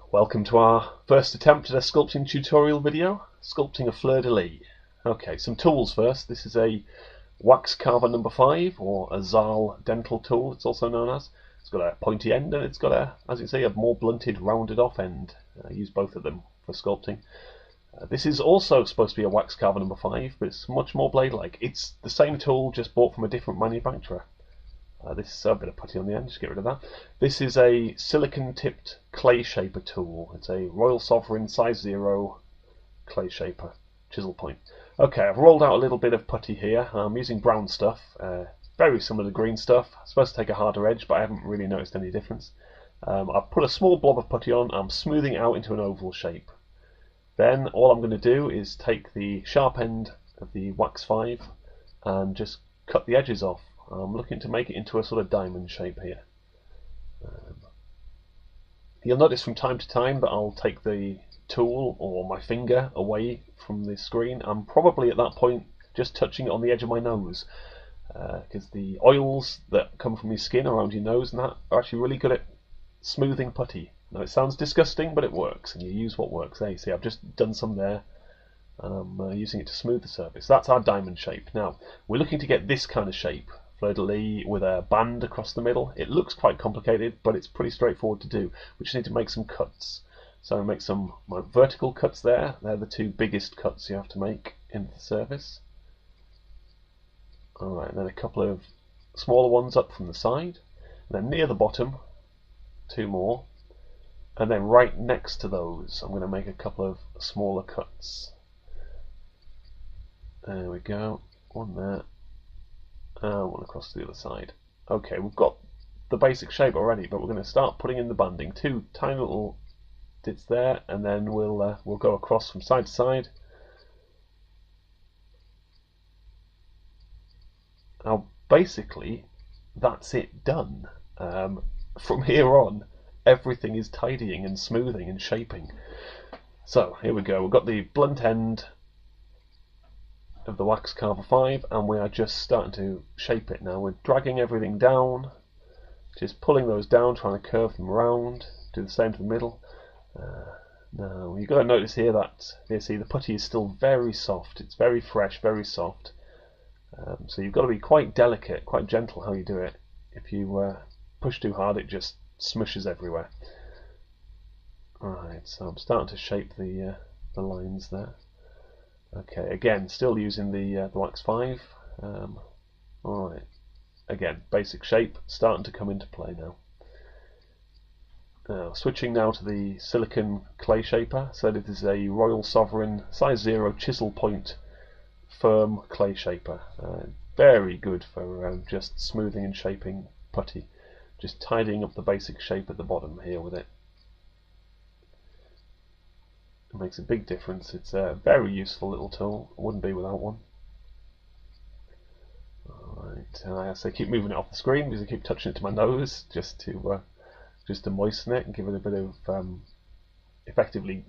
Welcome to our first attempt at a sculpting tutorial video, sculpting a Fleur de Lis. Okay, some tools first. This is a wax carver number 5, or a Zal dental tool, it's also known as. It's got a pointy end and it's got a, as you say, a more blunted, rounded off end. I use both of them for sculpting. This is also supposed to be a wax carver number 5, but it's much more blade-like. It's the same tool, just bought from a different manufacturer. This is a bit of putty on the end, just get rid of that. This is a silicon-tipped clay shaper tool. It's a Royal Sovereign size 0 clay shaper, chisel point. Okay, I've rolled out a little bit of putty here. I'm using brown stuff, very similar to green stuff. It's supposed to take a harder edge, but I haven't really noticed any difference. I've put a small blob of putty on. I'm smoothing it out into an oval shape. Then all I'm going to do is take the sharp end of the wax 5 and just cut the edges off. I'm looking to make it into a sort of diamond shape here. You'll notice from time to time that I'll take the tool or my finger away from the screen. I'm probably at that point just touching it on the edge of my nose, because the oils that come from your skin around your nose and that are actually really good at smoothing putty. Now it sounds disgusting, but it works, and you use what works. There you see, I've just done some there. And I'm using it to smooth the surface. That's our diamond shape. Now we're looking to get this kind of shape, Fleur de Lis with a band across the middle. It looks quite complicated, but it's pretty straightforward to do. We just need to make some cuts. So I make some vertical cuts there. They're the two biggest cuts you have to make into the surface. Alright, then a couple of smaller ones up from the side. And then near the bottom, 2 more. And then right next to those, I'm going to make a couple of smaller cuts. There we go, one there, and one across to the other side. Okay, we've got the basic shape already, but we're going to start putting in the banding. 2 tiny little dits there, and then we'll go across from side to side. Now, basically, that's it done. From here on, everything is tidying and smoothing and shaping. So here we go. We've got the blunt end of the wax carver 5, and we are just starting to shape it now. We're dragging everything down, just pulling those down, trying to curve them around. Do the same to the middle. Now you've got to notice here that you see the putty is still very soft. It's very fresh, very soft. So you've got to be quite delicate, quite gentle how you do it. If you push too hard, it just smushes everywhere. Alright, so I'm starting to shape the lines there. Okay, again, still using the wax 5. Alright, again, basic shape, starting to come into play now. Now, switching now to the silicon clay shaper. So this is a Royal Sovereign size 0 chisel point firm clay shaper. Very good for just smoothing and shaping putty. Just tidying up the basic shape at the bottom here with it. It makes a big difference. It's a very useful little tool. I wouldn't be without one. Alright, and I say keep moving it off the screen because I keep touching it to my nose just to moisten it and give it a bit of effectively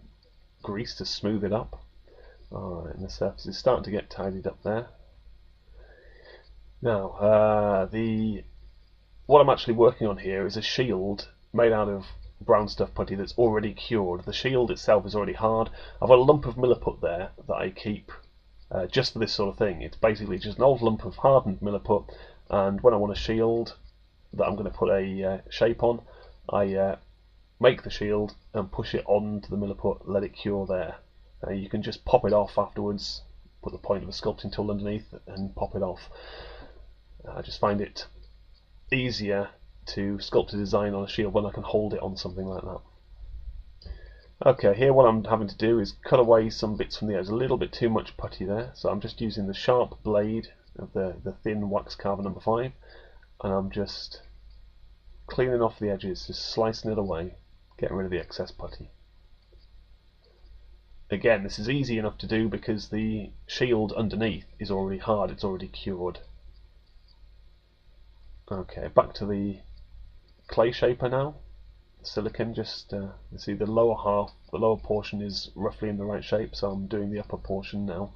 grease to smooth it up. Alright, and the surface is starting to get tidied up there. Now, what I'm actually working on here is a shield made out of brown stuff putty that's already cured. The shield itself is already hard. I've got a lump of milliput there that I keep just for this sort of thing. It's basically just an old lump of hardened milliput, and when I want a shield that I'm going to put a shape on, I make the shield and push it onto the milliput, let it cure there. You can just pop it off afterwards, put the point of a sculpting tool underneath and pop it off. I just find it easier to sculpt a design on a shield when I can hold it on something like that. Okay, here what I'm having to do is cut away some bits from the edge. A little bit too much putty there, so I'm just using the sharp blade of the thin wax carver number 5, and I'm just cleaning off the edges, just slicing it away, getting rid of the excess putty. Again, this is easy enough to do because the shield underneath is already hard, it's already cured. Okay, back to the clay shaper now. Silicon, just you see the lower half, the lower portion is roughly in the right shape, so I'm doing the upper portion now.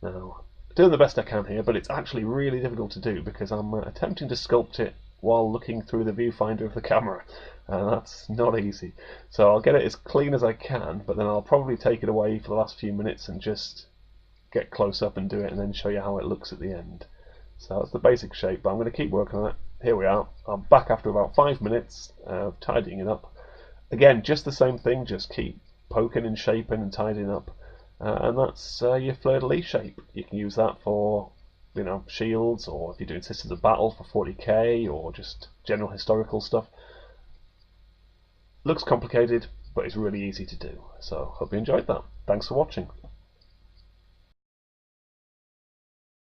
Now, doing the best I can here, but it's actually really difficult to do because I'm attempting to sculpt it while looking through the viewfinder of the camera, and that's not easy. So I'll get it as clean as I can, but then I'll probably take it away for the last few minutes and just get close up and do it, and then show you how it looks at the end. So that's the basic shape, but I'm going to keep working on it. Here we are. I'm back after about 5 minutes of tidying it up. Again, just the same thing, just keep poking and shaping and tidying up. And that's your Fleur de Lis shape. You can use that for, you know, shields, or if you're doing Sisters of Battle for 40k, or just general historical stuff. Looks complicated, but it's really easy to do. So hope you enjoyed that. Thanks for watching.